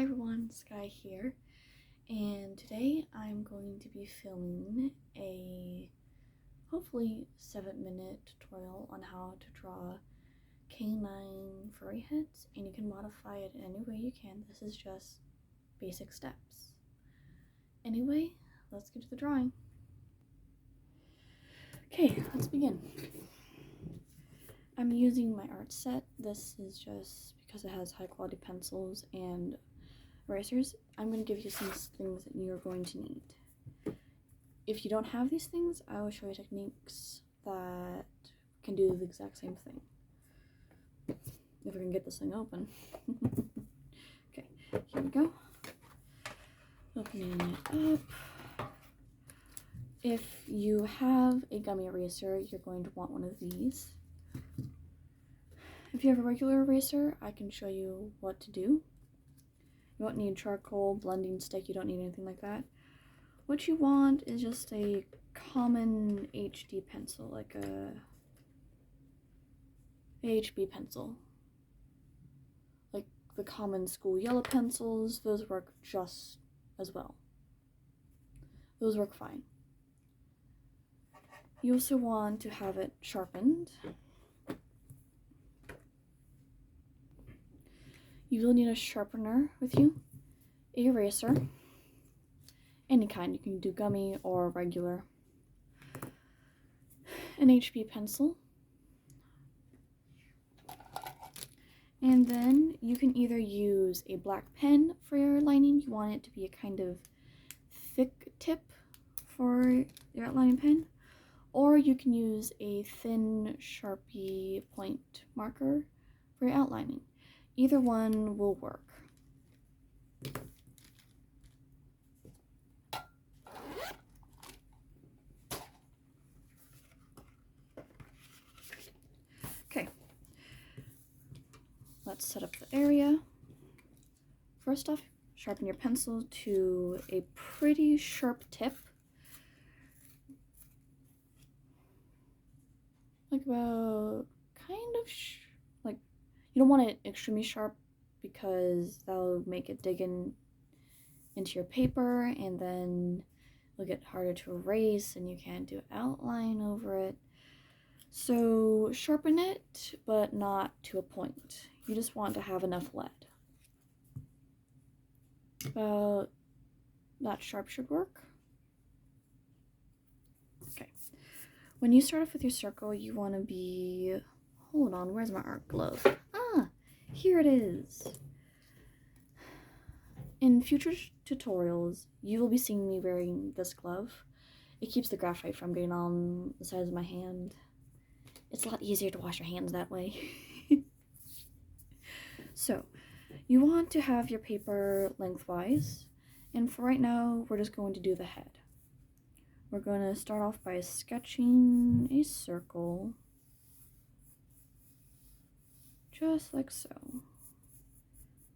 Hi everyone, Sky here, and today I'm going to be filming a hopefully 7-minute tutorial on how to draw canine furry heads, and you can modify it in any way you can. This is just basic steps. Anyway, let's get to the drawing. Okay, let's begin. I'm using my art set. This is just because it has high quality pencils and erasers. I'm going to give you some things that you're going to need. If you don't have these things, I will show you techniques that can do the exact same thing. If I can get this thing open. Okay, here we go. Opening it up. If you have a gummy eraser, you're going to want one of these. If you have a regular eraser, I can show you what to do. You won't need charcoal, blending stick, you don't need anything like that. What you want is just a common HD pencil, like a HB pencil. Like the common school yellow pencils, those work just as well. Those work fine. You also want to have it sharpened. You will need a sharpener with you, a eraser, any kind. You can do gummy or regular, an HB pencil, and then you can either use a black pen for your lining. You want it to be a kind of thick tip for your outlining pen, or you can use a thin Sharpie point marker for your outlining. Either one will work. Okay, let's set up the area. First off, sharpen your pencil to a pretty sharp tip. Like about kind of like, you don't want it extremely sharp because that'll make it dig into your paper, and then it'll get harder to erase and you can't do outline over it. So sharpen it, but not to a point. You just want to have enough lead. About that sharp should work. Okay. When you start off with your circle, you want to be, hold on, where's my art glove? Ah, here it is. In future tutorials, you will be seeing me wearing this glove. It keeps the graphite from getting on the sides of my hand. It's a lot easier to wash your hands that way. So, you want to have your paper lengthwise, and for right now, we're just going to do the head. We're going to start off by sketching a circle, just like so,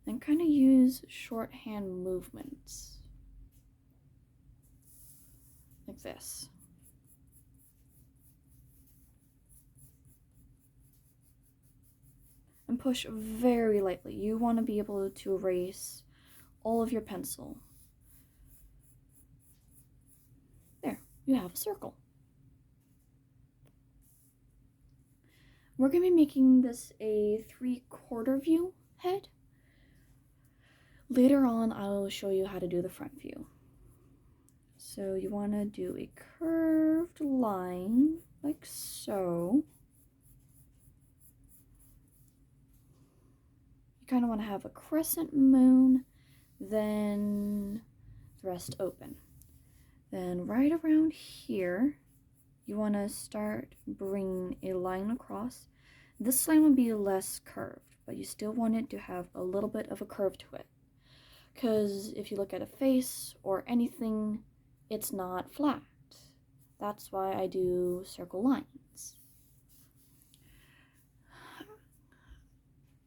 and kind of use shorthand movements, like this. And push very lightly. You want to be able to erase all of your pencil. There, you have a circle. We're going to be making this a 3/4 view head. Later on, I'll show you how to do the front view. So you want to do a curved line, like so. You kind of want to have a crescent moon, then the rest open. Then right around here, you want to start bringing a line across. This line will be less curved, but you still want it to have a little bit of a curve to it. Because if you look at a face or anything, it's not flat. That's why I do circle lines.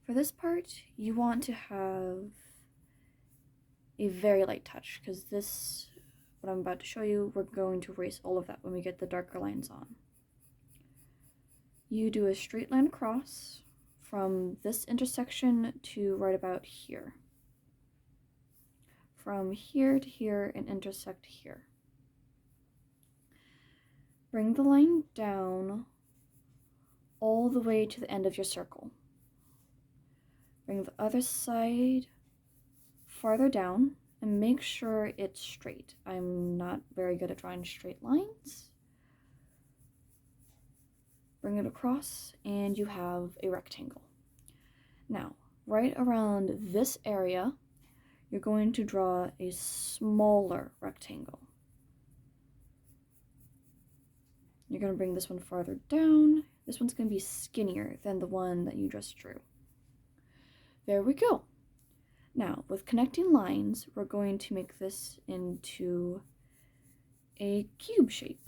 For this part, you want to have a very light touch, because this, what I'm about to show you, we're going to erase all of that when we get the darker lines on. You do a straight line across from this intersection to right about here. from here to here and intersect here. Bring the line down all the way to the end of your circle. Bring the other side farther down and make sure it's straight. I'm not very good at drawing straight lines. Bring it across and you have a rectangle. Now, right around this area, you're going to draw a smaller rectangle. You're going to bring this one farther down. This one's going to be skinnier than the one that you just drew. There we go. Now, with connecting lines, we're going to make this into a cube shape.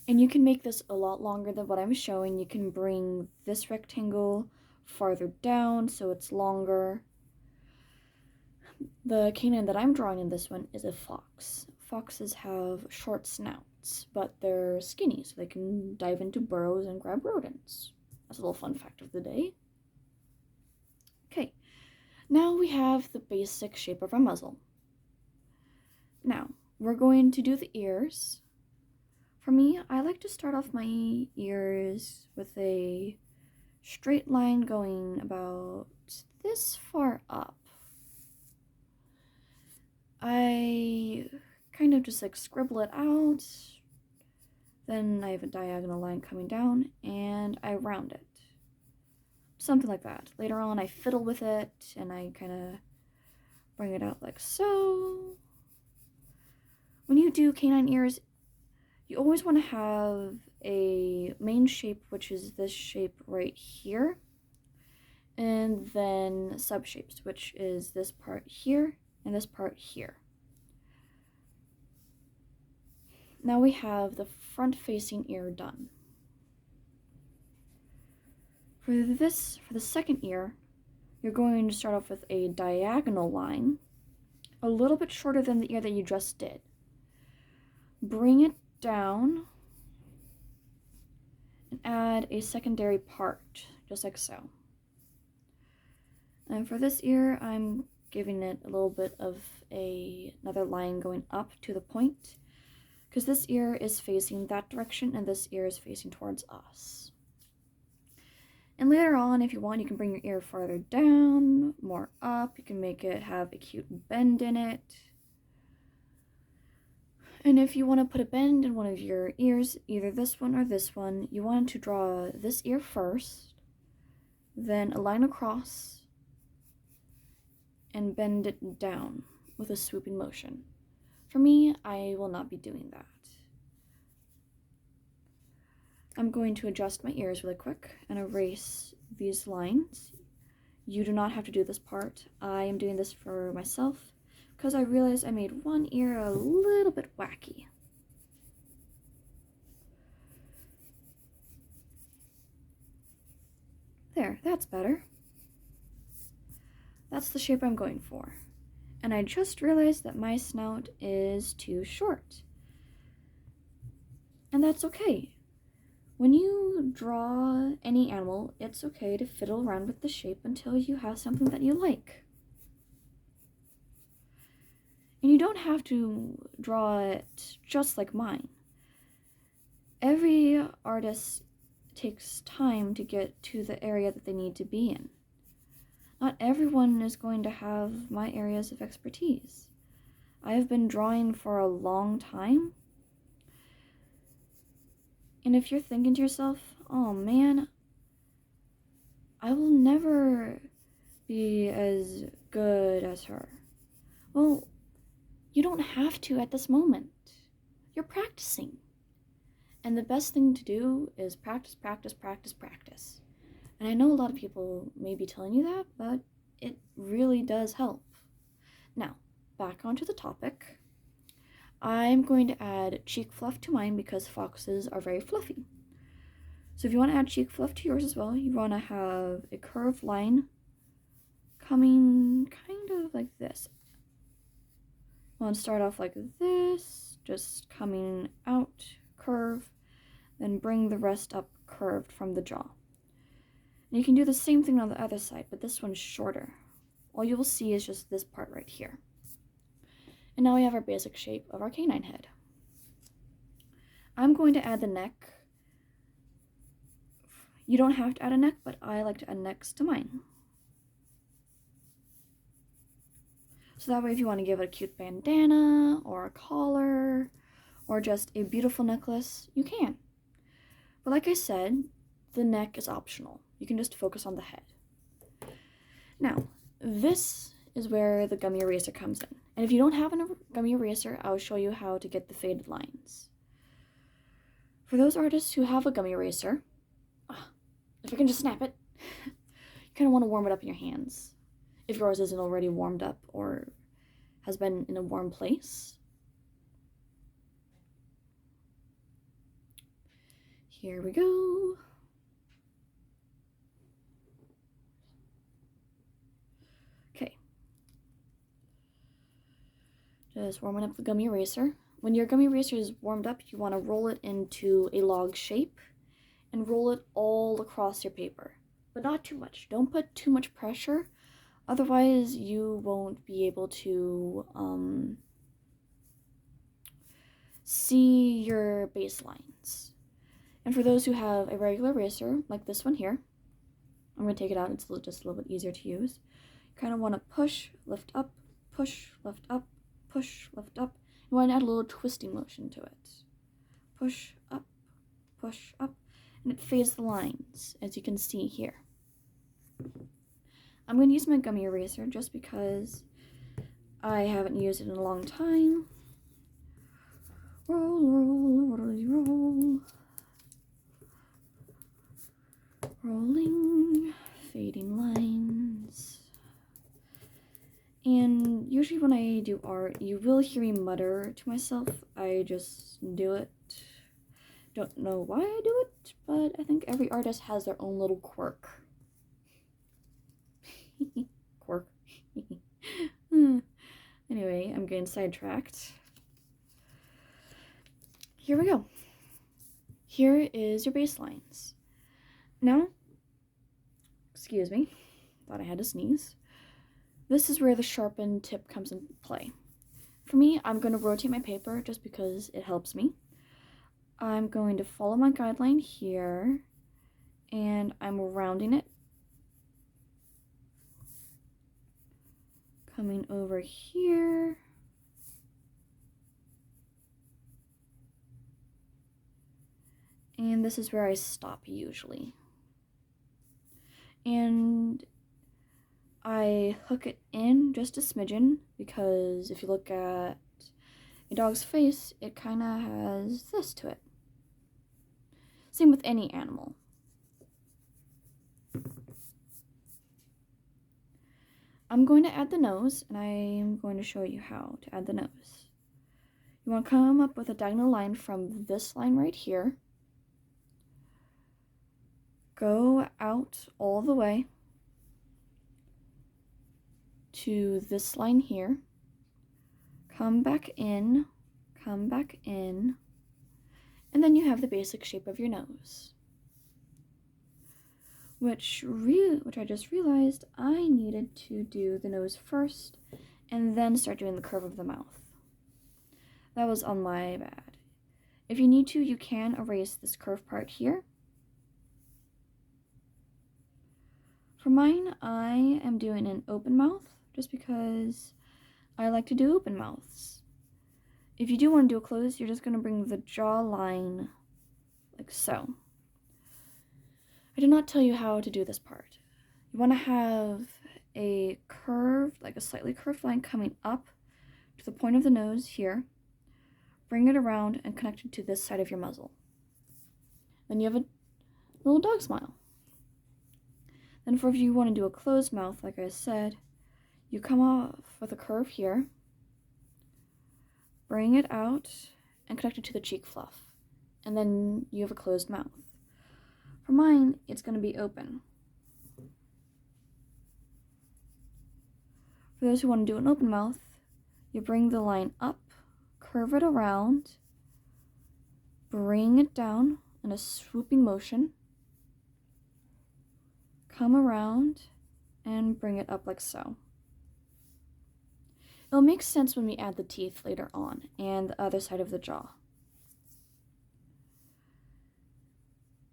And you can make this a lot longer than what I'm showing. You can bring this rectangle farther down so it's longer. The canine that I'm drawing in this one is a fox. Foxes have short snouts, but they're skinny, so they can dive into burrows and grab rodents. That's a little fun fact of the day. Okay, now we have the basic shape of our muzzle. Now, we're going to do the ears. For me, I like to start off my ears with a straight line going about this far up. I kind of just like scribble it out, then I have a diagonal line coming down, and I round it. Something like that. Later on, I fiddle with it, and I kind of bring it out like so. When you do canine ears, you always want to have a main shape, which is this shape right here, and then subshapes, which is this part here and this part here. Now we have the front-facing ear done. For the second ear, you're going to start off with a diagonal line, a little bit shorter than the ear that you just did. Bring it down and add a secondary part, just like so. And for this ear, I'm giving it a little bit of another line going up to the point, because this ear is facing that direction and this ear is facing towards us. And later on, if you want, you can bring your ear farther down, more up. You can make it have a cute bend in it. And if you want to put a bend in one of your ears, either this one or this one, you want to draw this ear first, then a line across, and bend it down with a swooping motion. For me, I will not be doing that. I'm going to adjust my ears really quick and erase these lines. You do not have to do this part. I am doing this for myself because I realized I made one ear a little bit wacky. There, that's better. That's the shape I'm going for. And I just realized that my snout is too short. And that's okay. When you draw any animal, it's okay to fiddle around with the shape until you have something that you like. And you don't have to draw it just like mine. Every artist takes time to get to the area that they need to be in. Not everyone is going to have my areas of expertise. I have been drawing for a long time. And if you're thinking to yourself, oh man, I will never be as good as her. Well, you don't have to at this moment. You're practicing. And the best thing to do is practice, practice, practice, practice. And I know a lot of people may be telling you that, but it really does help. Now, back onto the topic. I'm going to add cheek fluff to mine because foxes are very fluffy. So if you want to add cheek fluff to yours as well, you want to have a curved line coming kind of like this. You want to start off like this, just coming out, curve, then bring the rest up curved from the jaw. And you can do the same thing on the other side, but this one's shorter. all you will see is just this part right here. And now we have our basic shape of our canine head. I'm going to add the neck. You don't have to add a neck, but I like to add necks to mine. So that way if you want to give it a cute bandana or a collar or just a beautiful necklace, you can. But like I said, the neck is optional. You can just focus on the head. Now, this is where the gummy eraser comes in. And if you don't have a gummy eraser, I'll show you how to get the faded lines. For those artists who have a gummy eraser, if I can just snap it, you kind of want to warm it up in your hands. If yours isn't already warmed up or has been in a warm place. Here we go. Okay. Just warming up the gummy eraser. When your gummy eraser is warmed up, you want to roll it into a log shape and roll it all across your paper. But not too much. Don't put too much pressure. Otherwise, you won't be able to see your baselines. And for those who have a regular eraser, like this one here, I'm going to take it out. It's just a little bit easier to use. You kind of want to push, lift up, push, lift up, push, lift up. You want to add a little twisting motion to it. Push, up, and it fades the lines, as you can see here. I'm going to use my gummy eraser just because I haven't used it in a long time. Roll, roll, roll, roll. Rolling, fading lines. And usually when I do art, you will hear me mutter to myself. I just do it. Don't know why I do it, but I think every artist has their own little quirk. Quirk. Anyway, I'm getting sidetracked. Here we go. Here is your baselines. Now, excuse me, thought I had to sneeze. This is where the sharpened tip comes into play. For me, I'm going to rotate my paper just because it helps me. I'm going to follow my guideline here, and I'm rounding it. Coming over here. And this is where I stop usually. And I hook it in just a smidgen because if you look at a dog's face, it kind of has this to it. Same with any animal. I'm going to add the nose, and I'm going to show you how to add the nose. You want to come up with a diagonal line from this line right here. Go out all the way to this line here. Come back in, and then you have the basic shape of your nose. Which I just realized I needed to do the nose first and then start doing the curve of the mouth. That was on my bad. If you need to, you can erase this curved part here. For mine, I am doing an open mouth just because I like to do open mouths. If you do want to do a closed, you're just going to bring the jawline like so. I did not tell you how to do this part. You want to have a curved, like a slightly curved line coming up to the point of the nose here. Bring it around and connect it to this side of your muzzle. Then you have a little dog smile. Then if you want to do a closed mouth, like I said, you come off with a curve here, bring it out, and connect it to the cheek fluff. And then you have a closed mouth. For mine, it's going to be open. For those who want to do an open mouth, you bring the line up, curve it around, bring it down in a swooping motion, come around, and bring it up like so. It'll make sense when we add the teeth later on and the other side of the jaw.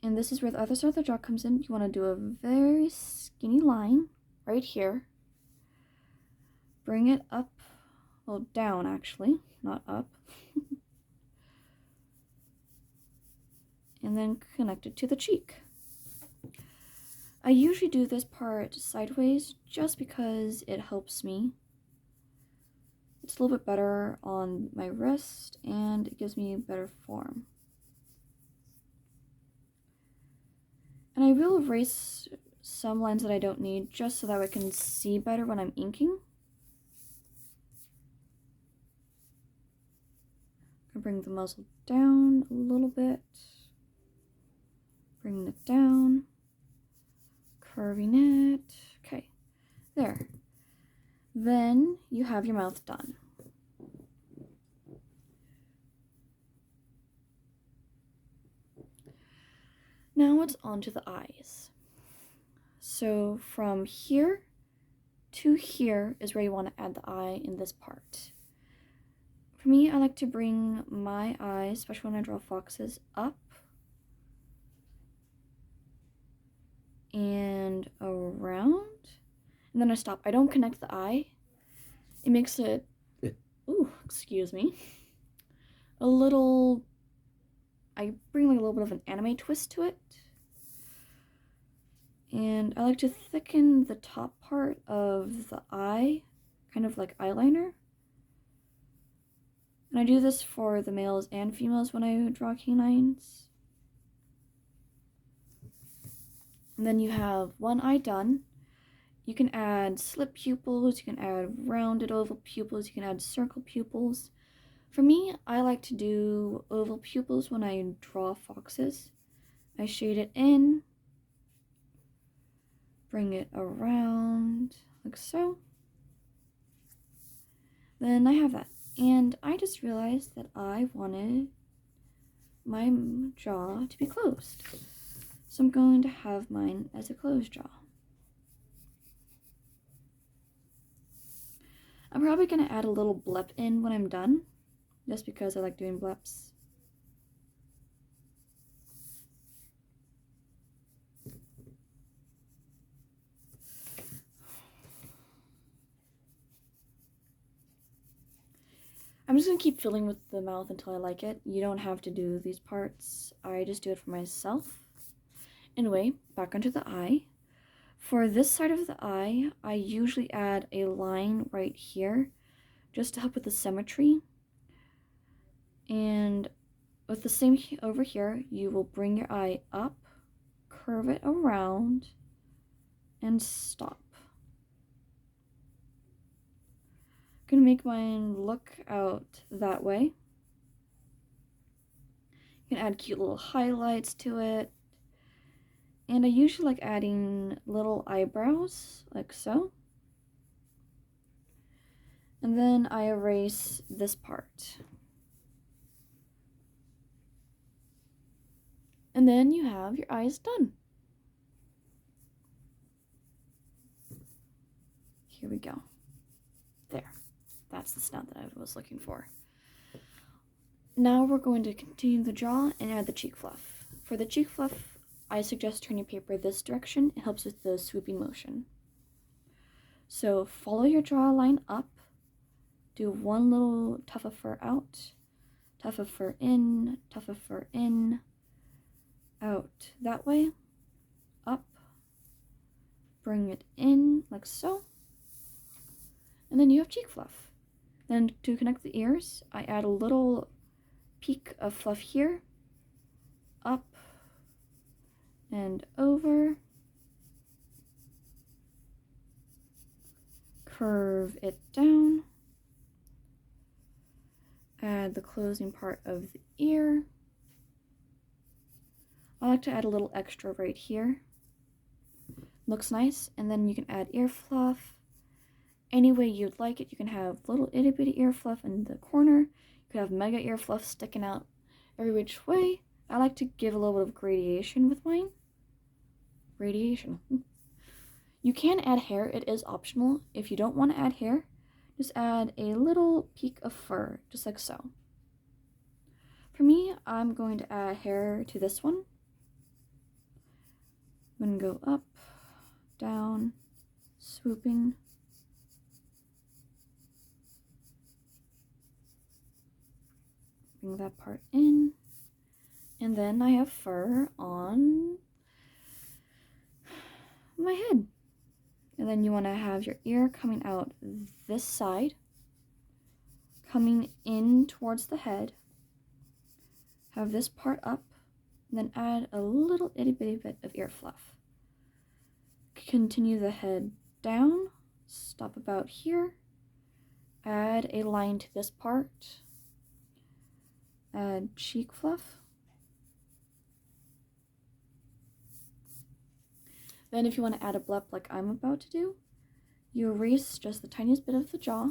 And this is where the other side of the jaw comes in. You want to do a very skinny line right here. Bring it up, well, down actually, not up. And then connect it to the cheek. I usually do this part sideways just because it helps me. It's a little bit better on my wrist and it gives me better form. And I will erase some lines that I don't need just so that I can see better when I'm inking. I'm gonna bring the muzzle down a little bit. Bringing it down. Curving it. Okay, there. Then you have your mouth done. Now it's on to the eyes. So from here to here is where you want to add the eye in this part. For me, I like to bring my eyes, especially when I draw foxes, up and around, and then I stop. I don't connect the eye. It makes it, ooh, excuse me, a little, I bring like a little bit of an anime twist to it. And I like to thicken the top part of the eye, kind of like eyeliner. And I do this for the males and females when I draw canines. And then you have one eye done. You can add slip pupils, you can add rounded oval pupils, you can add circle pupils. For me, I like to do oval pupils when I draw foxes. I shade it in, bring it around like so. Then I have that. And I just realized that I wanted my jaw to be closed. So I'm going to have mine as a closed jaw. I'm probably going to add a little blep in when I'm done, just because I like doing bleps. I'm just going to keep filling with the mouth until I like it. You don't have to do these parts. I just do it for myself. Anyway, back onto the eye. For this side of the eye, I usually add a line right here just to help with the symmetry. And with the same over here, you will bring your eye up, curve it around, and stop. I'm gonna make mine look out that way. You can add cute little highlights to it. And I usually like adding little eyebrows, like so. And then I erase this part. And then you have your eyes done. Here we go. There. That's the snout that I was looking for. Now we're going to continue the jaw and add the cheek fluff. For the cheek fluff, I suggest turning paper this direction. It helps with the swooping motion. So follow your jaw line up. Do one little tuft of fur out, tuft of fur in, tuft of fur in, out that way, up, bring it in like so, and then you have cheek fluff. Then to connect the ears, I add a little peak of fluff here, up and over, curve it down, add the closing part of the ear. I like to add a little extra right here. Looks nice, and then you can add ear fluff any way you'd like it. You can have little itty bitty ear fluff in the corner. You could have mega ear fluff sticking out every which way. I like to give a little bit of gradation with mine. Radiation. You can add hair, it is optional. If you don't want to add hair, just add a little peak of fur, just like so. For me, I'm going to add hair to this one. I'm going to go up, down, swooping. Bring that part in. And then I have fur on my head. And then you want to have your ear coming out this side, coming in towards the head. Have this part up, and then add a little itty bitty bit of ear fluff. Continue the head down, stop about here, add a line to this part, add cheek fluff. Then if you want to add a blep like I'm about to do, you erase just the tiniest bit of the jaw,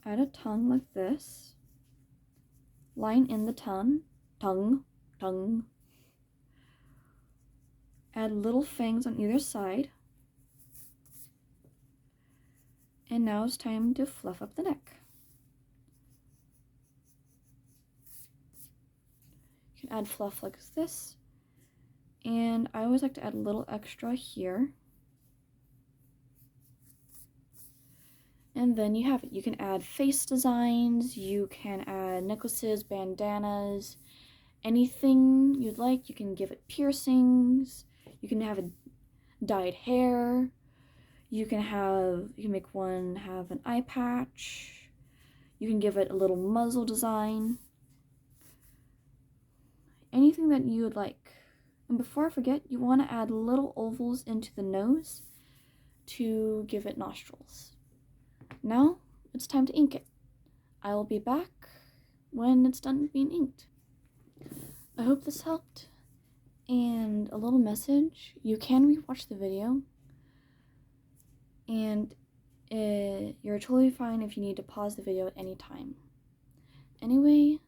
add a tongue like this, line in the tongue, add little fangs on either side, and now it's time to fluff up the neck. You can add fluff like this, and I always like to add a little extra here. And then you have it. You can add face designs, you can add necklaces, bandanas, anything you'd like. You can give it piercings, you can have it dyed hair, you can make one have an eye patch, you can give it a little muzzle design, anything that you would like. And before I forget, you want to add little ovals into the nose to give it nostrils. Now it's time to ink it. I will be back when it's done being inked. I hope this helped. And a little message, you can rewatch the video, and you're totally fine if you need to pause the video at any time. Anyway,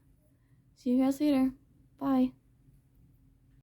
see you guys later. Bye.